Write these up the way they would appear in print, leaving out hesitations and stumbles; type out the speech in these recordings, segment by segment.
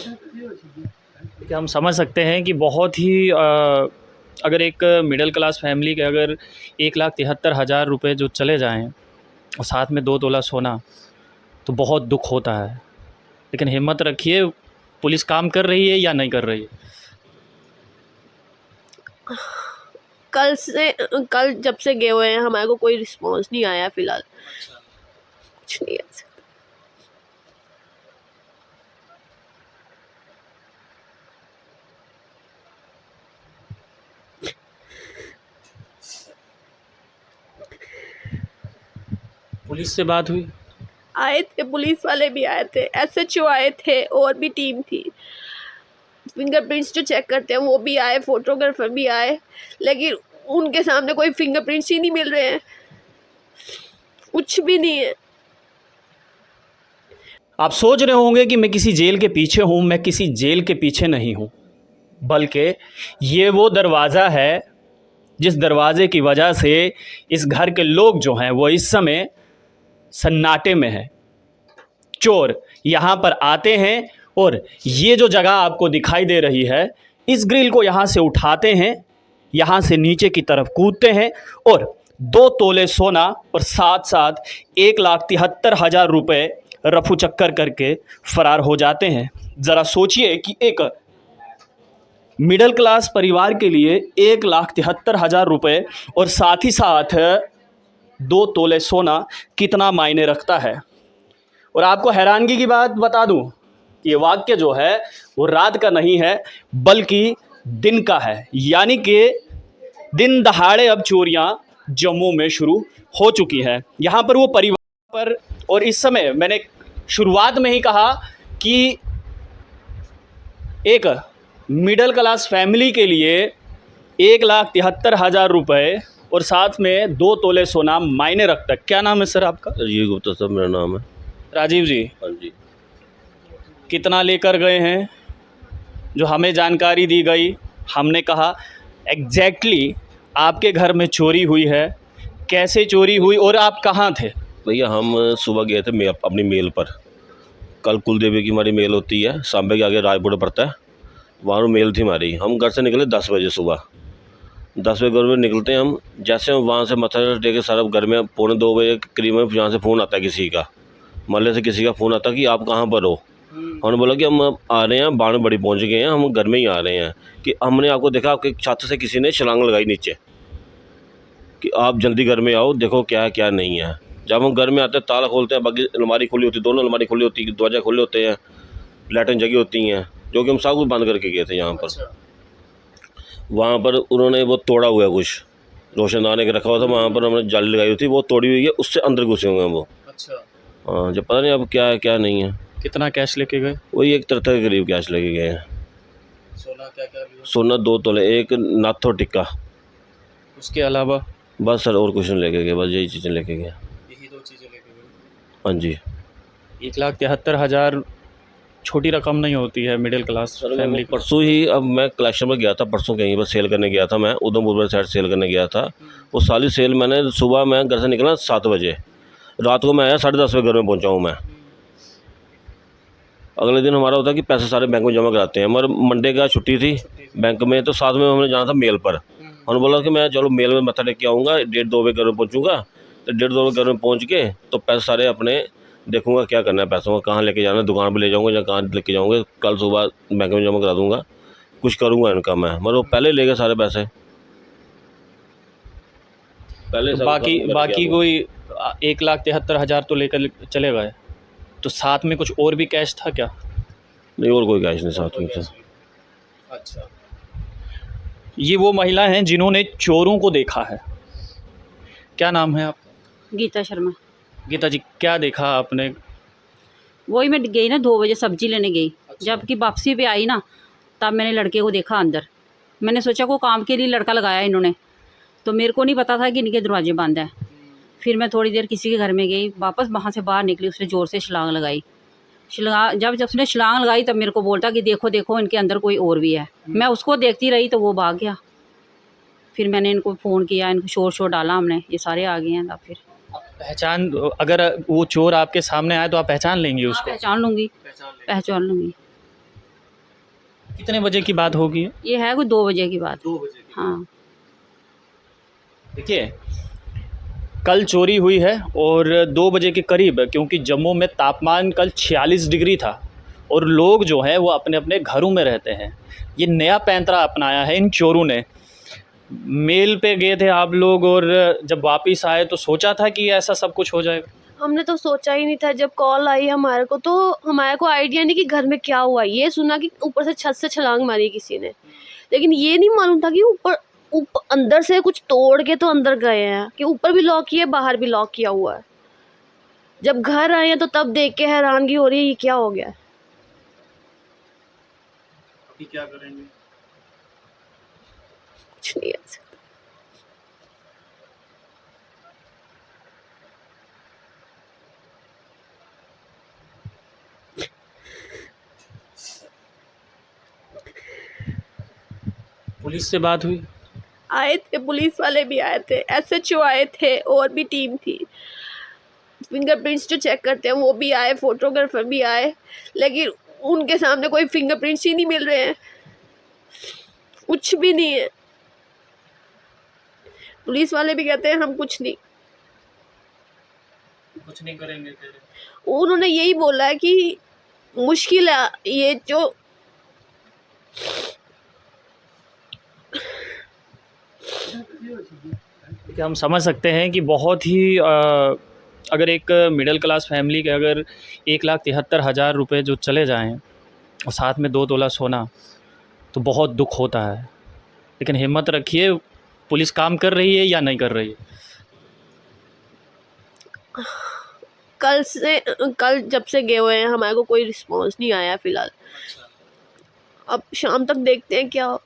देखिए, हम समझ सकते हैं कि बहुत ही अगर एक मिडिल क्लास फैमिली के अगर 1,73,000 रुपये जो चले जाएँ और साथ में 2 तोला सोना, तो बहुत दुख होता है। लेकिन हिम्मत रखिए, पुलिस काम कर रही है या नहीं कर रही है? कल जब से गए हुए हैं हमारे को कोई रिस्पॉन्स नहीं आया फिलहाल। कुछ नहीं है। पुलिस से बात हुई? आए थे, पुलिस वाले भी आए थे, एसएचओ आए थे, और भी टीम थी, फिंगरप्रिंट्स जो चेक करते हैं वो भी आए, फोटोग्राफर भी आए, लेकिन उनके सामने कोई फिंगरप्रिंट्स ही नहीं मिल रहे हैं, कुछ भी नहीं है। आप सोच रहे होंगे कि मैं किसी जेल के पीछे हूँ। मैं किसी जेल के पीछे नहीं हूँ, बल्कि ये वो दरवाज़ा है जिस दरवाजे की वजह से इस घर के लोग जो हैं वो इस समय सन्नाटे में हैं। चोर यहाँ पर आते हैं और ये जो जगह आपको दिखाई दे रही है, इस ग्रिल को यहाँ से उठाते हैं, यहाँ से नीचे की तरफ कूदते हैं और 2 तोले सोना और साथ साथ 1,73,000 रुपये रफू चक्कर करके फ़रार हो जाते हैं। ज़रा सोचिए कि एक मिडिल क्लास परिवार के लिए 1,73,000 रुपये और साथ ही साथ 2 तोले सोना कितना मायने रखता है। और आपको हैरानगी की बात बता दूं कि ये वाक्य जो है वो रात का नहीं है बल्कि दिन का है, यानी कि दिन दहाड़े अब चोरियां जम्मू में शुरू हो चुकी हैं। यहाँ पर वो परिवार पर, और इस समय मैंने शुरुआत में ही कहा कि एक मिडिल क्लास फैमिली के लिए 1,73,000 रुपये और साथ में 2 तोले सोना मायने रखता है। क्या नाम है सर आपका? राजीव गुप्ता सर मेरा नाम है। राजीव जी, हाँ जी। कितना लेकर गए हैं? जो हमें जानकारी दी गई, हमने कहा एग्जैक्टली आपके घर में चोरी हुई है, कैसे चोरी हुई और आप कहाँ थे? भैया हम सुबह गए थे मेल, अपनी मेल पर। कल कुल देवी की हमारी मेल होती है, सांबे के आगे रायपुर पड़ता है, वहाँ मेल थी हमारी। हम घर से निकले 10 बजे सुबह। 10 बजे घर में निकलते हैं हम, जैसे हम वहाँ से मत्था टेके सारा घर में 1:45 के करीब में यहाँ से फ़ोन आता है किसी का, मोहल्ले से किसी का फ़ोन आता कि आप कहाँ पर हो। हमने बोला कि हम आ रहे हैं, बाण बड़ी पहुँच गए हैं, हम घर में ही आ रहे हैं। कि हमने आपको देखा आपके छत से किसी ने छलांग लगाई नीचे कि आप जल्दी घर में आओ, देखो क्या है क्या नहीं है। जब हम घर में आते हैं ताला खोलते हैं, बाकी अलमारी खुली होती है, दोनों अलमारी खुली होती है, दरवाजा खुले होते हैं, लाइटें जगी होती हैं, जो कि हम सब कुछ बंद करके गए थे यहाँ पर। वहाँ पर उन्होंने वो तोड़ा हुआ है, कुछ रोशनदान एक रखा हुआ था वहाँ पर, हमने जाली लगाई हुई थी, वो तोड़ी हुई है, उससे अंदर घुसे हुए हैं वो। अच्छा। हाँ, जब पता नहीं अब क्या है क्या नहीं है। कितना कैश लेके गए? वही 1,73 के करीब कैश लेके गए हैं। सोना क्या क्या लिया? सोना 2 तोले, एक नाथो टिक्का, उसके अलावा? बस सर और कुछ नहीं लेके गए, बस यही चीज़ें लेके गए। यही 2 चीज़ें लेके गए? हाँ जी। 1,73,000 छोटी रकम नहीं होती है मिडिल क्लास फैमिली को। परसों ही अब मैं कलेक्शन में गया था, परसों कहीं पर सेल करने गया था, मैं उधमपुर में साइड सेल करने गया था। वो सारी सेल मैंने सुबह मैं घर से निकला 7 बजे, रात को मैं आया 10:30 बजे घर में पहुंचा हूँ मैं। अगले दिन हमारा होता है कि पैसे सारे बैंक में जमा कराते हैं, मगर मंडे का छुट्टी थी बैंक में, तो साथ में हमने जाना था मेल पर। हमने बोला कि मैं चलो मेल में मत्था टेक के आऊँगा, 1:30-2 बजे घर में पहुँचूँगा। तो 1:30-2 बजे घर में पहुँच के तो पैसे सारे अपने देखूँगा क्या करना है पैसों का, कहाँ लेके जाना है, दुकान पर ले जाऊँगा या कहाँ लेके जाऊँगा, कल सुबह बैंक में जमा करा दूँगा, कुछ करूँगा इनका मैं। मगर वो पहले ले गए सारे पैसे पहले। तो बाकी कोई 1,73,000 तो लेकर चले गए, तो साथ में कुछ और भी कैश था क्या? नहीं, और कोई कैश नहीं साथ में था। अच्छा। ये वो महिला हैं जिन्होंने चोरों को देखा है। क्या नाम है आपका? गीता शर्मा। गीता जी, क्या देखा आपने? वही मैं गई ना 2 बजे सब्जी लेने गई। जबकि वापसी पे आई ना, तब मैंने लड़के को देखा अंदर। मैंने सोचा को काम के लिए लड़का लगाया इन्होंने, तो मेरे को नहीं पता था कि इनके दरवाजे बंद हैं। फिर मैं थोड़ी देर किसी के घर में गई, वापस वहाँ से बाहर निकली, उसने ज़ोर से छलांग लगाई। जब उसने छलांग लगाई तब मेरे को बोलता कि देखो देखो इनके अंदर कोई और भी है। मैं उसको देखती रही तो वो भाग गया। फिर मैंने इनको फ़ोन किया, इनको शोर डाला हमने, ये सारे आ गए हैं। तब फिर पहचान, अगर वो चोर आपके सामने आए तो आप पहचान लेंगी उसको? पहचान लूँगी। कितने बजे की बात होगी ये? ये है कोई 2 बजे की बात। 2 बजे की। हाँ। देखिए, कल चोरी हुई है और 2 बजे के करीब, क्योंकि जम्मू में तापमान कल 46 डिग्री था और लोग जो हैं वो अपने अपने घरों में रहते हैं। ये नया पैंतरा अपनाया है इन चोरों ने। मेल पे गए थे आप लोग और जब वापस आए तो सोचा था कि ऐसा सब कुछ हो जाएगा? हमने तो सोचा ही नहीं था। जब कॉल आई हमारे को तो हमारे को आइडिया नहीं कि घर में क्या हुआ। ये सुना कि ऊपर से छत से छलांग मारी किसी ने, लेकिन ये नहीं मालूम था कि ऊपर अंदर से कुछ तोड़ के तो अंदर गए हैं, कि ऊपर भी लॉक किया बाहर भी लॉक किया हुआ है। जब घर आए हैं तो तब देख के हैरानगी हो रही है, ये क्या हो गया है। अभी क्या करेंगे? कुछ नहीं है। पुलिस से बात हुई? आए थे, पुलिस वाले भी आए थे, SHO आए थे और भी टीम थी। फिंगरप्रिंट्स जो चेक करते हैं वो भी आए, फोटोग्राफर भी आए, लेकिन उनके सामने कोई फिंगरप्रिंट्स ही नहीं मिल रहे हैं, कुछ भी नहीं है। पुलिस वाले भी कहते हैं हम कुछ नहीं करेंगे। उन्होंने यही बोला है कि मुश्किल है ये जो कि हम समझ सकते हैं कि बहुत ही अगर एक मिडिल क्लास फैमिली के अगर 1,73,000 रुपये जो चले जाएं और साथ में 2 तोला सोना, तो बहुत दुख होता है। लेकिन हिम्मत रखिए, पुलिस काम कर रही है या नहीं कर रही है? कल जब से गए हुए हैं हमारे को कोई रिस्पांस नहीं आया फिलहाल। अब शाम तक देखते हैं क्या।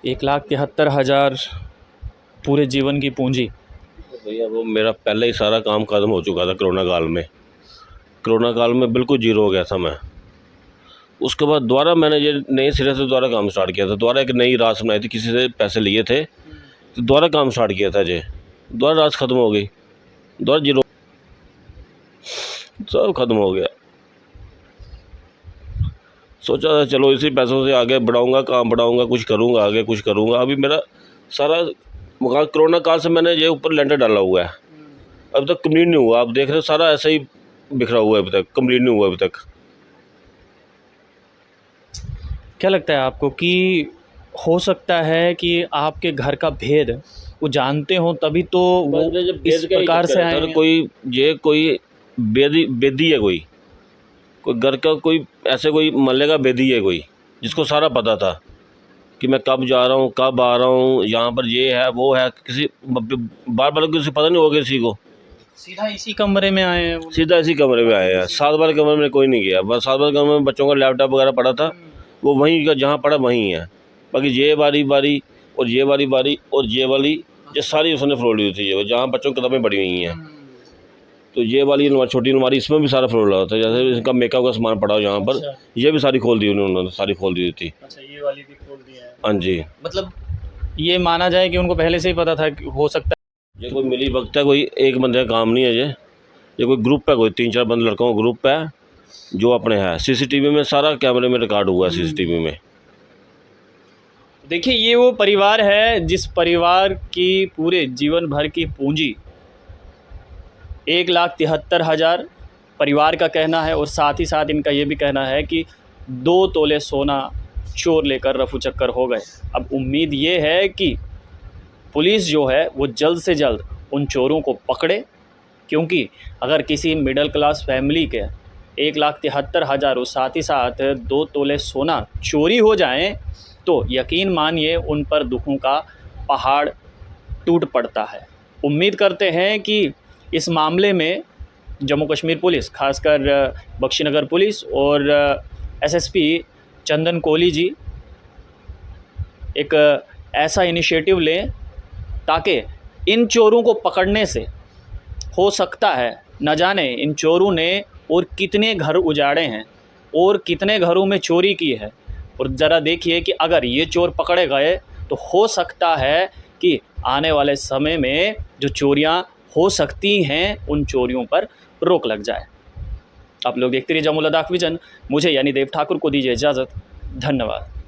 1,73,000 पूरे जीवन की पूंजी। भैया वो मेरा पहले ही सारा काम ख़त्म हो चुका था कोरोना काल में बिल्कुल जीरो हो गया था मैं। उसके बाद दोबारा मैंने ये नए सिरे से दोबारा काम स्टार्ट किया था। दोबारा एक नई रास बनाई थी, किसी से पैसे लिए थे तो दोबारा काम स्टार्ट किया था। जे दोबारा रास ख़त्म हो गई, दोबारा जीरो, सब ख़त्म हो गया। सोचा था चलो इसी पैसों से आगे बढ़ाऊंगा, काम बढ़ाऊंगा, कुछ करूंगा, आगे कुछ करूंगा। अभी मेरा सारा मकान कोरोना काल से मैंने ये ऊपर लेंटर डाला हुआ है, अभी तक कंप्लीट नहीं हुआ। आप देख रहे हो सारा ऐसा ही बिखरा हुआ है, अभी तक कंप्लीट नहीं हुआ अभी तक। क्या लगता है आपको कि हो सकता है कि आपके घर का भेद वो जानते हो तभी तो वो इस प्रकार से आए हैं? कोई बेदी है, कोई घर का कोई ऐसे कोई मोहल्ले का बेदी है, कोई जिसको सारा पता था कि मैं कब जा रहा हूँ, कब आ रहा हूँ, यहाँ पर ये है वो है। किसी बार बार किसी पता नहीं होगा किसी को। सीधा इसी कमरे में आए हैं वो? सीधा इसी कमरे में आए हैं। 7 बार कमरे में कोई नहीं गया, बस 7 बार कमरे में बच्चों का लैपटॉप वगैरह पड़ा था, वो वहीं का जहाँ पड़ा वहीं है। बाकी ये बारी और ये बारी और ये वाली ये सारी उसने फ्रोल ली थी, ये जहाँ बच्चों की किताबें पड़ी हुई हैं। तो ये वाली छोटी अलमारी, इसमें भी सारा फ्रोल लगा था। जैसे इनका मेकअप का सामान पड़ा हो यहाँ पर, ये भी सारी खोल दी उन्होंने, सारी खोल दी थी। अच्छा, ये वाली भी खोल दी है? हाँ जी। मतलब ये माना जाए कि उनको पहले से ही पता था कि हो सकता है? ये कोई मिली वक्त है, कोई एक बंदे का काम नहीं है। ये कोई ग्रुप है, कोई 3-4 बंद लड़कों का ग्रुप है जो अपने है। CCTV में सारा कैमरे में रिकॉर्ड हुआ है, CCTV में। देखिए, ये वो परिवार है जिस परिवार की पूरे जीवन भर की पूंजी 1,73,000 परिवार का कहना है, और साथ ही साथ इनका ये भी कहना है कि 2 तोले सोना चोर लेकर रफू चक्कर हो गए। अब उम्मीद ये है कि पुलिस जो है वो जल्द से जल्द उन चोरों को पकड़े, क्योंकि अगर किसी मिडिल क्लास फैमिली के 1,73,000 और साथ ही साथ 2 तोले सोना चोरी हो जाएं तो यकीन मानिए उन पर दुखों का पहाड़ टूट पड़ता है। उम्मीद करते हैं कि इस मामले में जम्मू कश्मीर पुलिस, खासकर बख्शीनगर पुलिस और SSP चंदन कोहली जी एक ऐसा इनिशिएटिव लें ताकि इन चोरों को पकड़ने से हो सकता है, न जाने इन चोरों ने और कितने घर उजाड़े हैं और कितने घरों में चोरी की है। और ज़रा देखिए कि अगर ये चोर पकड़े गए तो हो सकता है कि आने वाले समय में जो चोरियां हो सकती हैं उन चोरियों पर रोक लग जाए। आप लोग देखते रहिए जमुल लद्दाख विजन। मुझे यानी देव ठाकुर को दीजिए इजाज़त। धन्यवाद।